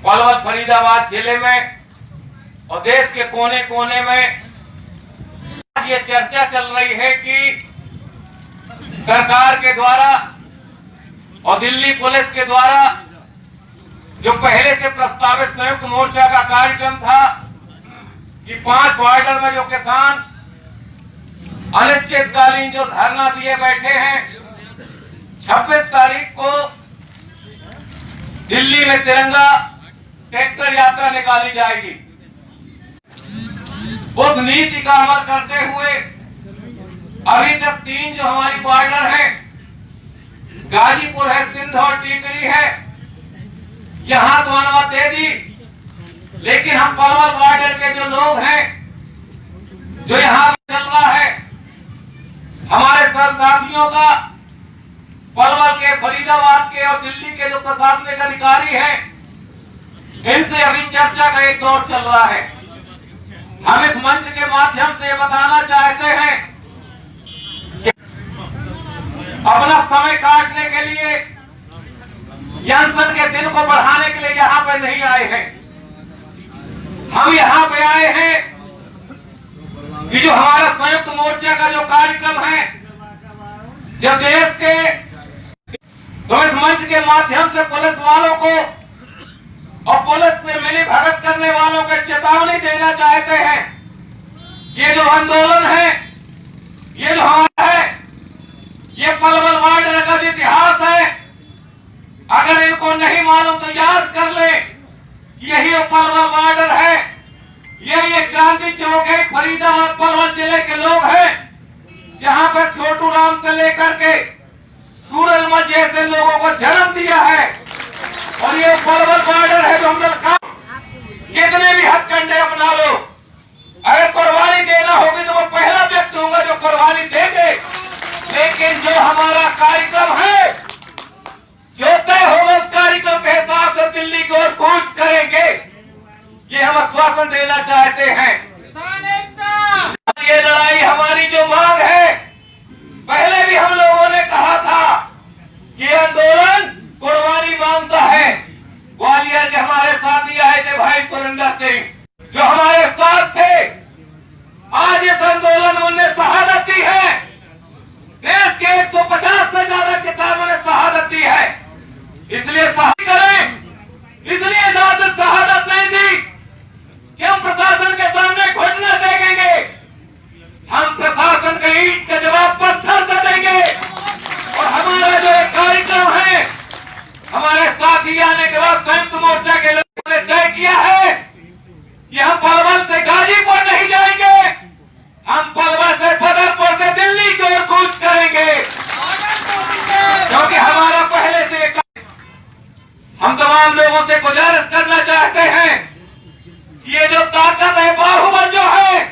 पलवल फरीदाबाद जिले में और देश के कोने कोने में ये चर्चा चल रही है कि सरकार के द्वारा और दिल्ली पुलिस के द्वारा जो पहले से प्रस्तावित संयुक्त मोर्चा का कार्यक्रम था कि 5 बॉर्डर में जो किसान अनिश्चितकालीन जो धरना दिए बैठे हैं, 26 तारीख को दिल्ली में तिरंगा ट्रैक्टर यात्रा निकाली जाएगी। उस नीति का अमल करते हुए अभी तक 3 जो हमारी बॉर्डर है, गाजीपुर है, सिंध और टीकरी है, यहां तो अनुमति दे दी, लेकिन हम पलवल बॉर्डर के जो लोग हैं, जो यहां चल रहा है, हमारे साथियों का पलवल के, फरीदाबाद के और दिल्ली के जो प्रशासनिक अधिकारी हैं, इनसे अभी चर्चा का एक दौर चल रहा है। हम इस मंच के माध्यम से बताना चाहते हैं कि अपना समय काटने के लिए या अनशन के दिन को बढ़ाने के लिए यहां पर नहीं आए हैं। हम यहां पे आए हैं कि जो हमारा संयुक्त मोर्चा का जो कार्यक्रम है, जब देश के तो इस मंच के माध्यम से पुलिस वालों को और पुलिस से मिली भगत करने वालों को चेतावनी देना चाहते हैं। ये जो आंदोलन है, ये जो हमारा है, ये पलवल बॉर्डर का इतिहास है। अगर इनको नहीं मालूम तो याद कर ले, यही पलवल बॉर्डर है, ये क्रांति चौक है, फरीदाबाद पलवल जिले के लोग हैं, जहां पर छोटू राम से लेकर के सूरजमल जैसे लोगों को जन्म दिया है। और ये पलवल बॉर्डर है जो हम लोग कितने भी हथकंडे अपना लो, अगर कुर्बानी देना होगी तो वो पहला व्यक्ति होगा जो कुर्बानी देंगे। लेकिन जो हमारा कार्यक्रम है, जो तय होगा उस कार्यक्रम के हिसाब से दिल्ली की ओर कूच करेंगे, ये हम आश्वासन देना चाहते हैं। ये लड़ाई हमारी जो मांग है, पहले भी हम लोगों ने कहा था, ये आंदोलन कुर्बानी मांगता है। ग्वालियर के हमारे साथी आए थे भाई सुरेंद्र सिंह, जो हमारे साथ थे, आज इस आंदोलन में उन्हें शहादत दी है। देश के 150 से ज्यादा किसानों ने शहादत दी है, इसलिए शहादत करें, इसलिए ज्यादा शहादत नहीं दी कि हम प्रशासन के सामने घुटना टेकेंगे। हम प्रशासन के ईंट का जवाब पत्थर से देंगे। और हमारा जो एक कार्यक्रम है, हमारे साथी आने के बाद संयुक्त मोर्चा के लोगों ने तय किया है कि हम पलवल से गाजीपुर नहीं जाएंगे, हम पलवल से बदरपुर से दिल्ली की ओर कूच करेंगे, क्योंकि हमारा पहले से हम तमाम लोगों से गुजारिश करना चाहते हैं कि ये जो ताकत है, बाहुबल जो है,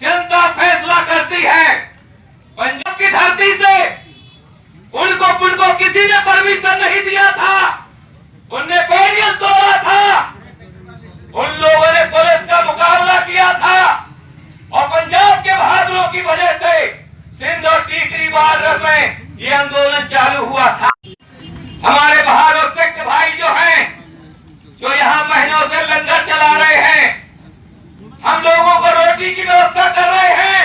जनता फैसला करती है। पंजाब की धरती से उनको किसी ने परमिशन नहीं दिया था, उनने बैरियर तोड़ा था, उन लोगों ने पुलिस का मुकाबला किया था और पंजाब के बहादुरों की वजह से सिंध और टीकरी बॉर्डर में ये आंदोलन चालू हुआ था। हमारे बहादुर सिख भाई जो हैं, जो यहाँ महीनों से लंगर चला रहे हैं, हम लोगों को रोटी की व्यवस्था कर रहे हैं।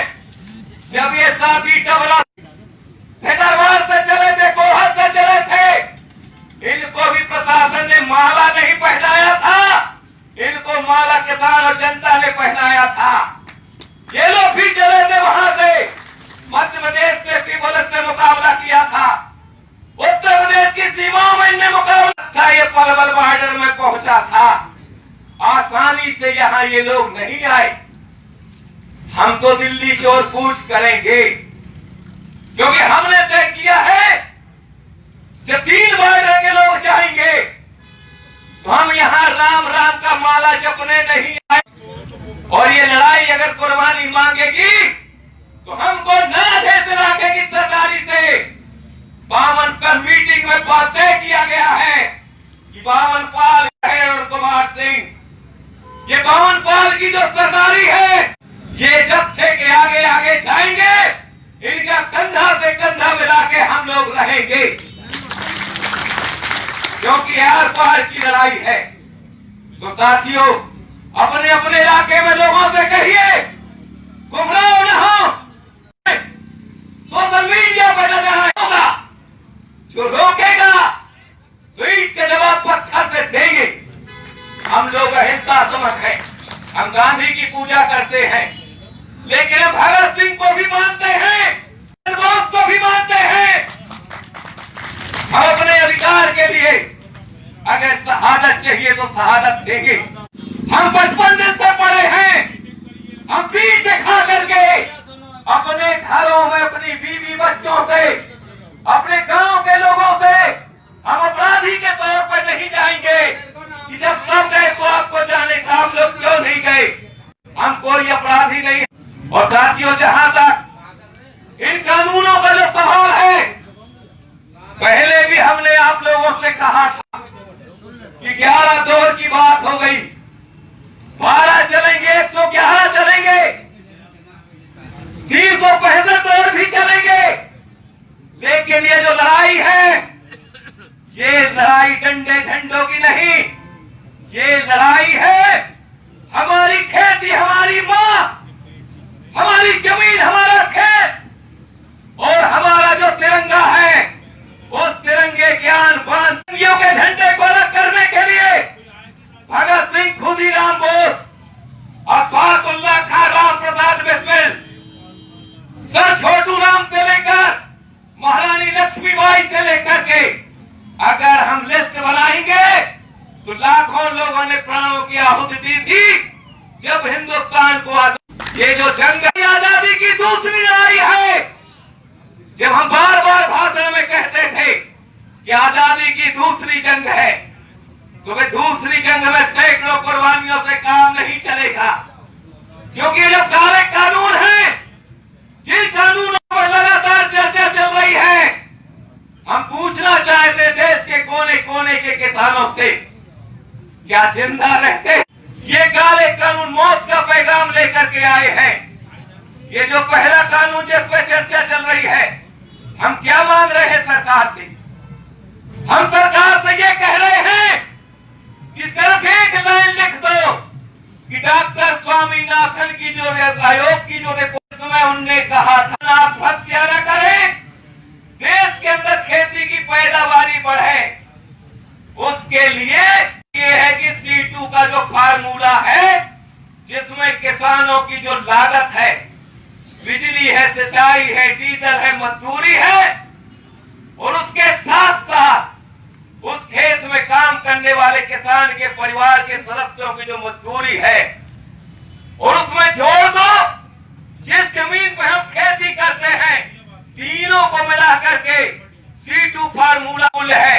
जब ये साथी चबला हैदराबाद से चले थे, गोहद से चले थे, इनको भी प्रशासन ने माला नहीं पहनाया था, इनको माला किसान और जनता ने पहनाया था। ये लोग भी चले थे वहां से, मध्य प्रदेश से पुलिस ने मुकाबला किया था, उत्तर प्रदेश की सीमाओं में इनने मुकाबला था, ये पलवल बॉर्डर में पहुंचा था। आसानी से यहाँ ये लोग नहीं आए। हम तो दिल्ली की ओर कूच करेंगे, क्योंकि हमने तय किया है जब 3 बॉर्डर के लोग जाएंगे तो हम यहाँ राम राम का माला जपने नहीं आए। और ये लड़ाई अगर कुर्बानी मांगेगी तो हमको न जैसे रखेगी सरकारी से। 52 पर मीटिंग में बात तय किया गया है कि 52 पाल है और कुमार सिंह, ये 52 पाल की जो सरदारी है, ये जत्थे के आगे आगे जाएंगे, इनका कंधा से कंधा मिला के हम लोग रहेंगे, क्योंकि आर पार की लड़ाई है। तो साथियों, अपने अपने इलाके में लोगों से कहिए गुमराह न हो। सोशल मीडिया पर लगा होगा, जो रोकेगा तो ईंट के जवाब पत्थर से देंगे। हम लोग अहिंसा समझ है, हम गांधी की पूजा करते हैं, लेकिन हम भगत सिंह को भी मानते हैं, बोस को भी मानते हैं। हम अपने अधिकार के लिए अगर शहादत चाहिए तो शहादत देंगे। हम 55 दिन से पड़े हैं, हम पीठ दिखा करके अपने घरों में अपनी बीवी बच्चों से, अपने गांव के लोगों से हम अपराधी के तौर पर नहीं जाएंगे कि जब सब गए तो आपको जाने का, हम लोग क्यों नहीं गए। हम कोई अपराधी नहीं। और साथियों, जहां तक इन कानूनों का जो सवाल है, पहले भी हमने आप लोगों से कहा था कि 11 दौर की बात हो गई, 12 चलेंगे, 111 चलेंगे, 365 दौर भी चलेंगे। लेकिन ये जो लड़ाई है, ये लड़ाई डंडे झंडों की नहीं, ये लड़ाई है हमारी खेती, हमारी मां, हमारी जमीन, हमारा खेत और हमारा जो तिरंगा है, उस तिरंगे के आन बान के झंडे को अलग करने के लिए भगत सिंह, खुदीराम बोस, अशफाकुल्लाह खां, राम प्रसाद बिस्मिल, सर छोटू राम से लेकर महारानी लक्ष्मीबाई से लेकर के अगर हम लिस्ट बनाएंगे तो लाखों लोगों ने प्राणों की आहुति दी थी जब हिंदुस्तान को ये जो जंग आजादी की दूसरी लड़ाई है। जब हम बार बार भाषण में कहते थे कि आजादी की दूसरी जंग है, तो वे दूसरी जंग में सैकड़ों कुर्बानियों से काम नहीं चलेगा, क्योंकि ये जो काले कानून हैं, जिन कानूनों पर लगातार चर्चा चल रही है, हम पूछना चाहते देश के कोने कोने के किसानों से, क्या जिंदा रहते ये काले कानून मौत का पैगाम लेकर के आए हैं। ये जो पहला कानून जिस पर चर्चा चल रही है, हम क्या मांग रहे हैं सरकार से? हम सरकार से ये कह रहे हैं कि सिर्फ एक लाइन लिख दो कि डॉक्टर स्वामीनाथन की जो आयोग की जो रिपोर्ट में उनने कहा था आत्महत्या न करें, देश के अंदर खेती की पैदावारी बढ़े, उसके लिए ये है कि C2 का जो फार्मूला है, जिसमें किसानों की जो लागत है, बिजली है, सिंचाई है, डीजल है, मजदूरी है, और उसके साथ साथ उस खेत में काम करने वाले किसान के परिवार के सदस्यों की जो मजदूरी है, और उसमें जोड़ दो जिस जमीन पर हम खेती करते हैं, तीनों को मिला करके C2 फार्मूला मूल्य है,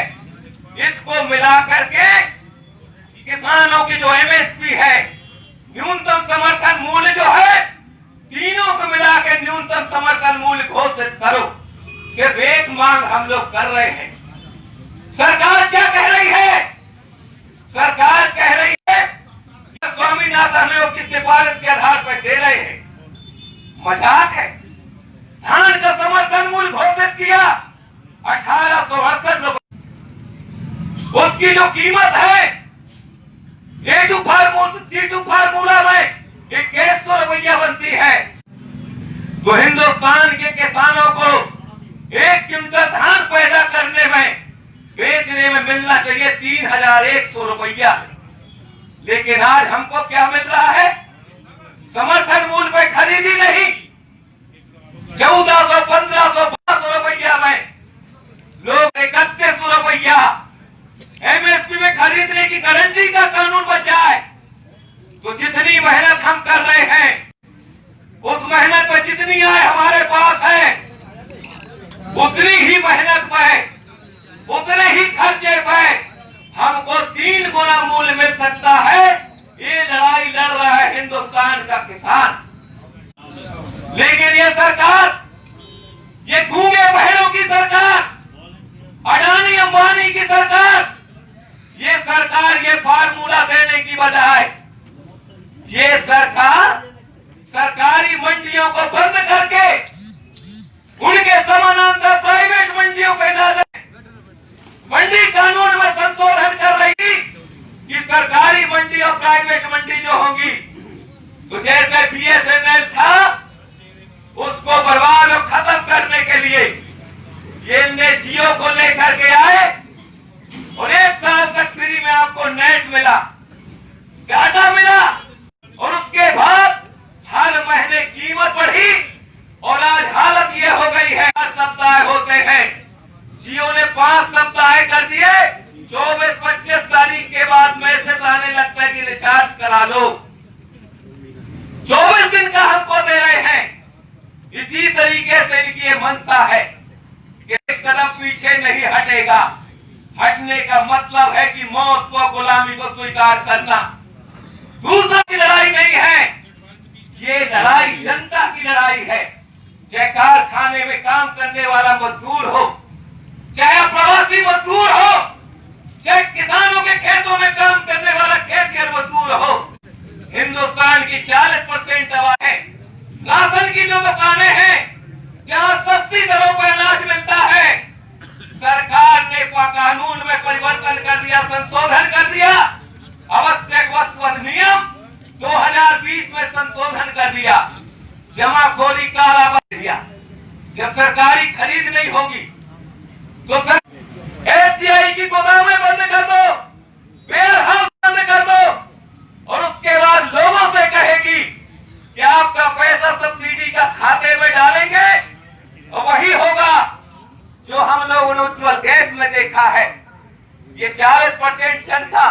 इसको मिला करके किसानों की जो MSP है, न्यूनतम समर्थन मूल्य जो है, तीनों को मिला के न्यूनतम समर्थन मूल्य घोषित करो। सिर्फ एक मांग हम लोग कर रहे हैं। सरकार क्या कह रही है? सरकार कह रही है कि स्वामीनाथन आयोग की सिफारिश के आधार पर दे रहे हैं। मजाक है। धान का समर्थन मूल्य घोषित किया 1868 रुपए, उसकी जो कीमत है C2 फार्मूला में 2100 रुपया बनती है। तो हिंदुस्तान के किसानों को 1 क्विंटल धान पैदा करने में, बेचने में मिलना चाहिए 3100 रुपया, लेकिन आज हमको क्या मिल रहा है? समर्थन मूल्य पे खरीदी नहीं, 1400, 1500, 1200 रुपया में लोग 3100 रुपया MSP में खरीदने की गारंटी का कानून बन जाए तो जितनी मेहनत हम कर रहे हैं, उस मेहनत पर जितनी आय हमारे पास है, उतनी ही मेहनत पे, उतने ही खर्चे पे हमको 3 गुना मूल्य मिल सकता है। ये लड़ाई लड़ रहा है हिंदुस्तान का किसान। लेकिन ये सरकार, ये गूंगे बहरों की सरकार, अडानी अंबानी की सरकार, ये सरकार ये फार्मूला देने की बजाय ये सरकार सरकारी मंडियों को बंद करके उनके समानांतर प्राइवेट मंडियों को इजाजत, मंडी कानून में संशोधन कर रही कि सरकारी मंडी तो जैसे BSNL था, उसको बर्बाद और खत्म करने के लिए ये जियो को लेकर के आए और 1 साल तक फ्री में आपको नेट मिला, डाटा मिला, और उसके बाद हर महीने कीमत बढ़ी और आज हालत ये हो गई है 4 सप्ताह होते हैं। जियो ने 5 सप्ताह कर दिए। 24-25 तारीख के बाद मैसेज आने लगता है कि रिचार्ज करा लो। 24 दिन का हमको दे रहे हैं। इसी तरीके से इनकी ये मंशा है कि एक कदम पीछे नहीं हटेगा। हटने का मतलब है कि मौत को, गुलामी को स्वीकार करना। दूसरा की लड़ाई नहीं है, ये लड़ाई जनता की लड़ाई है। चाहे कारखाने में काम करने वाला मजदूर हो, चाहे प्रवासी मजदूर हो, चाहे किसानों के खेतों में काम करने वाला खेतिहर मजदूर हो, हिंदुस्तान की 40% आबादी है। राशन की जो दुकानें हैं, जहां सस्ती दरों पर अनाज मिलता है, सरकार ने कानून में परिवर्तन कर दिया, संशोधन कर दिया। आवश्यक वस्तु अधिनियम 2020 में संशोधन कर दिया, जमाखोरी कालाबाजारी दिया। जब सरकारी खरीद नहीं होगी तो FCI की गोदामें बंद कर दो, वेयर हाउस बंद कर दो, और उसके बाद लोगों से कहेगी कि आपका पैसा सब्सिडी का खाते में डालेंगे, और वही होगा जो हम लोग उज्ज्वल गैस में देखा है। ये 40% जनता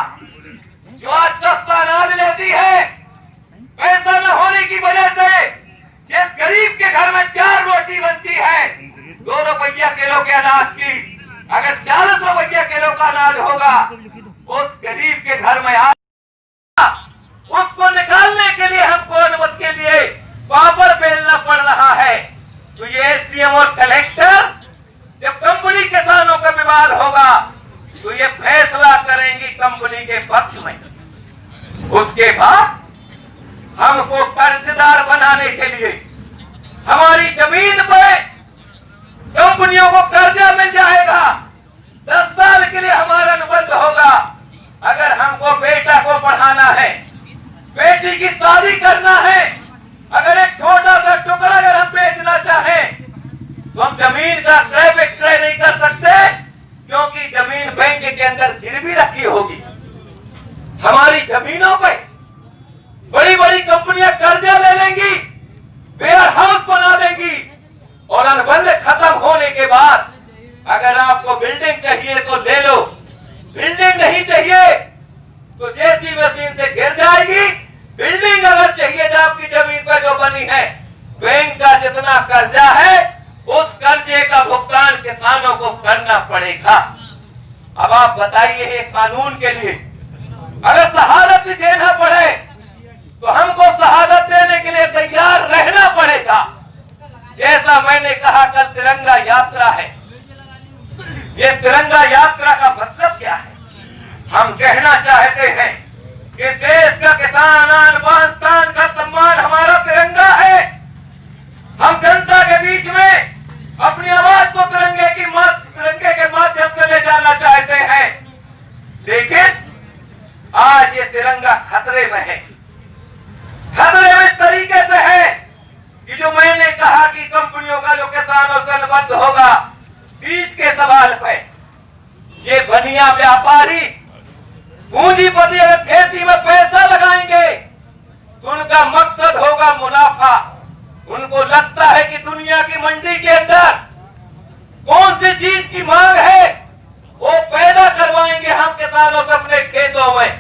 जो आज सस्ता अनाज लेती है, पैसा न होने की वजह से, जिस गरीब के घर में 4 रोटी बनती है 2 रुपया किलो के अनाज की, अगर 40 रुपया किलो का अनाज होगा, उस गरीब के घर में उसको निकालने के लिए हमको अनुमति के लिए पापड़ बेलना पड़ रहा है। तो ये SDM और कलेक्टर जब कंपनी किसानों का विवाद होगा तो ये फैसला करेंगी कंपनी के पक्ष में। उसके बाद हमको कर्जदार बनाने के लिए हमारी जमीन पर कंपनियों को कर्जा मिल जाएगा। 10 साल के लिए हमारा अनुबंध होगा। अगर हमको बेटा को पढ़ाना है, बेटी की शादी करना है, अगर एक छोटा सा टुकड़ा अगर हम बेचना चाहें, तो हम जमीन का क्रय विक्रय नहीं कर सकते, क्योंकि जमीन बैंक के अंदर गिरवी रखी होगी। हमारी जमीनों पे बड़ी बड़ी कंपनियां कर्जा ले लेंगी, वेयर हाउस बना देंगी, और अनुबंध खत्म होने के बाद अगर आपको बिल्डिंग चाहिए तो ले लो, बिल्डिंग नहीं चाहिए तो जेसी मशीन से गिर जाएगी। बिल्डिंग अगर चाहिए जो आपकी जमीन पर जो बनी है, बैंक का जितना कर्जा है उस कर्जे का भुगतान किसानों को करना पड़ेगा। अब आप बताइए, एक कानून के लिए अगर शहादत भी देना पड़े तो हमको शहादत देने के लिए तैयार रहना पड़ेगा। जैसा मैंने कहा, कल तिरंगा यात्रा है। ये तिरंगा यात्रा का मतलब क्या है? हम कहना चाहते हैं कि देश का किसान आन बान शान का सम्मान हमारा तिरंगा है। हम जनता के बीच में अपनी आवाज को तिरंगे के माध्यम से ले जाना चाहते हैं, लेकिन आज ये तिरंगा खतरे में है। खतरे में इस तरीके से है कि जो मैंने कहा कि कंपनियों का जो किसानों से अनुबंध होगा, बीज के सवाल पे ये बनिया व्यापारी पूंजीपति अगर खेती में पैसा लगाएंगे तो उनका मकसद होगा मुनाफा। उनको लगता है कि दुनिया की मंडी के अंदर कौन सी चीज की मांग है वो पैदा करवाएंगे हम किसानों से अपने खेतों में।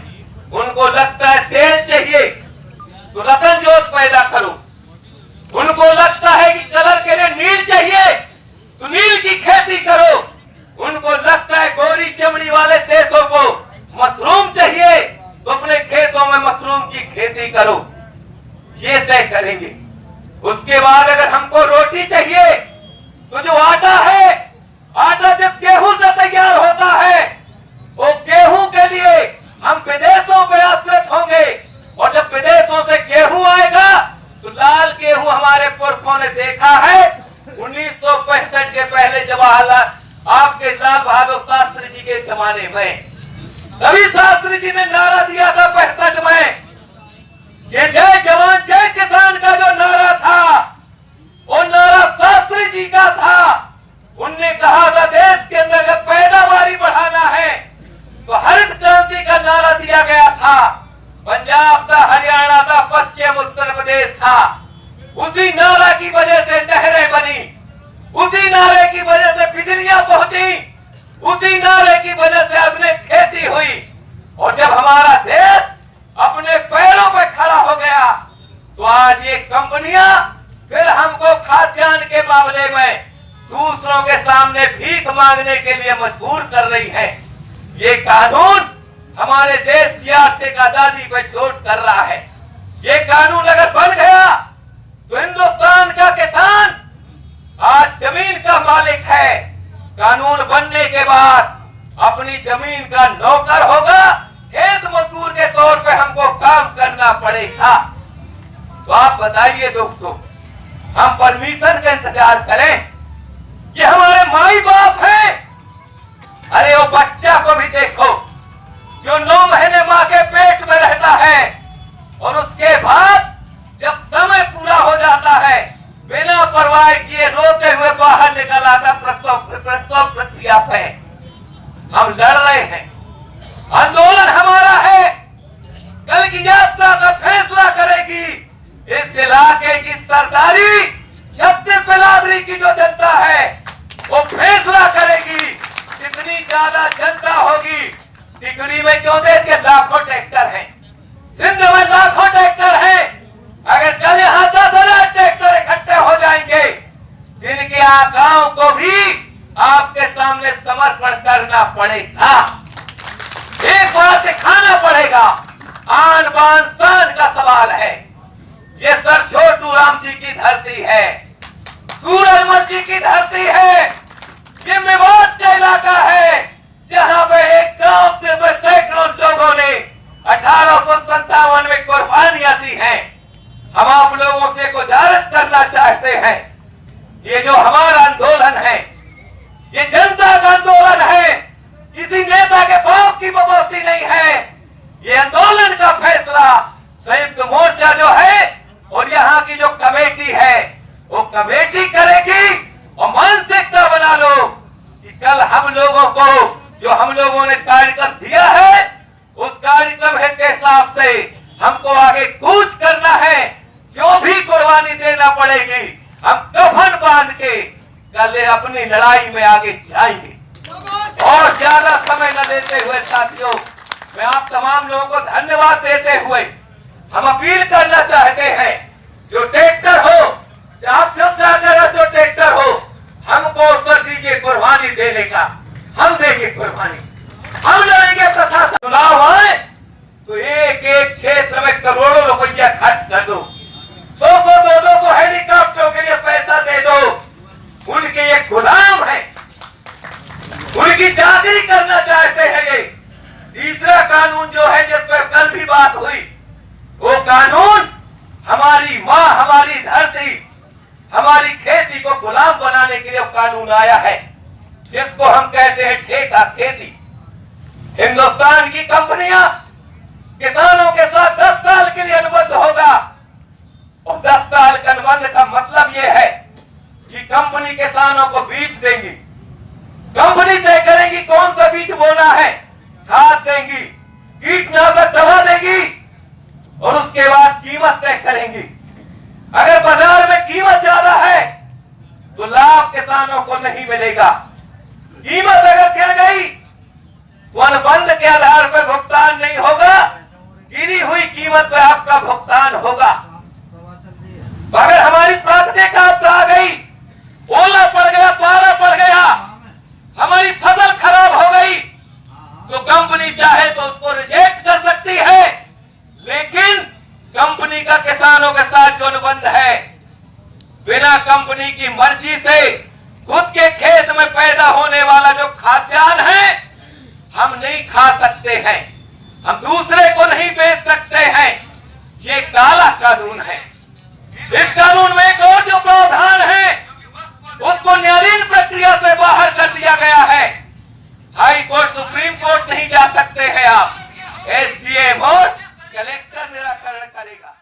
उनको लगता है तेल चाहिए तो रतन जोत पैदा करो, उनको लगता है कि कलर के लिए नील चाहिए तो नील की खेती करो, उनको लगता है गोरी चमड़ी वाले देशों को मशरूम चाहिए तो अपने खेतों में मशरूम की खेती करो। ये तय करेंगे। उसके बाद अगर हमको रोटी चाहिए तो जो आटा है, आटा जिस गेहूं से तैयार होता है, वो गेहूं के लिए हम विदेशों पे आश्रित होंगे, और जब विदेशों से गेहूं आएगा तो लाल गेहूं हमारे पुरखों ने देखा है 1965 के पहले जवाहरलाल आपके लाल बहादुर शास्त्री जी के जमाने में। तभी शास्त्री जी ने नारा दिया था 65 में, ये जय जवान जय था, उसी नारा की वजह से नहरें बनी, उसी नारे की वजह से बिजलियां पहुंची, उसी नारे की वजह से अपने खेती हुई। और जब हमारा देश अपने पैरों पर खड़ा हो गया तो आज ये कंपनियां फिर हमको खाद्यान्न के मामले में दूसरों के सामने भीख मांगने के लिए मजबूर कर रही है। ये कानून हमारे देश की आर्थिक आजादी पर चोट कर रहा है। ये कानून अगर बन गया तो हिंदुस्तान का किसान आज जमीन का मालिक है, कानून बनने के बाद अपनी जमीन का नौकर होगा, खेत मजदूर के तौर पे हमको काम करना पड़ेगा। तो आप बताइए दोस्तों, हम परमिशन का इंतजार करें? ये हमारे माई बाप हैं। अरे वो बच्चा को भी देखो जो 9 महीने माँ के पेट में रहता है और उसके बाद जब समय पूरा हो जाता है बिना परवाह किए रोते हुए बाहर निकल आता प्रसव प्रक्रिया पे। हम लड़ रहे हैं, आंदोलन हमारा है। कल की यात्रा का फैसला करेगी इस इलाके की सरदारी 36 बिरादरी की जो जनता है, वो फैसला करेगी। जितनी ज्यादा जनता होगी, टिकड़ी में 14 के लाखों ट्रैक्टर हैं, सिंध में लाखों ट्रैक्टर हैं। अगर कल यहाँ 10,000 ट्रैक्टर इकट्ठे हो जाएंगे, जिनके गांव को भी आपके सामने समर्पण करना पड़ेगा, एक बार दिखाना पड़ेगा। आन बान शान का सवाल है। ये सर छोटू राम जी की धरती है, सूरजमल जी की धरती है। ये मेवात का इलाका है जहां पे एक गांव से सैकड़ों लोगों ने 1857 में कुर्बानियां दी हैं। हम आप लोगों से गुजारिश करना चाहते हैं, ये जो हमारा आंदोलन है, ये जनता का आंदोलन है, किसी नेता के बाप की बबूती नहीं है। ये आंदोलन का फैसला संयुक्त मोर्चा जो है और यहाँ की जो कमेटी है वो कमेटी करेगी। और मानसिकता बना लो कि कल हम लोगों को जो हम लोगों ने कार्यक्रम दिया है, उस कार्यक्रम के हिसाब से हमको आगे कूच करना है। जो भी कुर्बानी देना पड़ेगी, हम कफन बांध के कल अपनी लड़ाई में आगे जाएंगे। और ज्यादा समय न लेते हुए साथियों, मैं आप तमाम लोगों को धन्यवाद देते हुए हम अपील करना चाहते हैं, जो ट्रैक्टर हो, आप जो ट्रैक्टर हो, हमको सर दीजिए कुर्बानी देने का, हम देंगे कुर्बानी, हम लड़ेंगे। प्रशासन चुनाव आए तो एक एक क्षेत्र में करोड़ों रुपया खर्च कर दो, 100-200 हेलीकॉप्टरों के लिए पैसा दे दो। उनके ये गुलाम है, उनकी चाकरी करना चाहते हैं। ये तीसरा कानून जो है जिस पर कल भी बात हुई, वो कानून हमारी माँ, हमारी धरती, हमारी खेती को गुलाम बनाने के लिए कानून आया है, जिसको हम कहते हैं ठेका खेती। हिंदुस्तान की कंपनियां किसानों के साथ 10 साल के लिए अनुबंध होगा। और 10 साल के अनुबंध का मतलब यह है कि कंपनी किसानों को बीज देंगी, कंपनी तय करेगी कौन सा बीज बोना है, खाद देंगी, कीटनाशक दवा देगी और उसके बाद कीमत तय करेंगी। अगर बाजार में कीमत ज्यादा है तो लाभ किसानों को नहीं मिलेगा। कीमत अगर गिर गई तो अनुबंध के आधार पर भुगतान नहीं होगा, गिरी हुई कीमत पर आपका भुगतान होगा। तो अगर हमारी प्राकृतिक आपदा आ गई, ओला पड़ गया, पाला पड़ गया, हमारी फसल खराब हो गई, तो कंपनी चाहे तो उसको रिजेक्ट कर सकती है। लेकिन कंपनी का किसानों के साथ जो अनुबंध है, बिना कंपनी की मर्जी से खुद के खेत में पैदा होने वाला जो खाद्यान्न है हम नहीं खा सकते हैं, हम दूसरे को नहीं बेच सकते हैं। ये काला कानून है। इस कानून में एक और जो प्रावधान है उसको न्यायालयीन प्रक्रिया से बाहर कर दिया गया है। हाई कोर्ट, सुप्रीम कोर्ट नहीं जा सकते हैं आप, SDM और कलेक्टर निराकरण करेगा।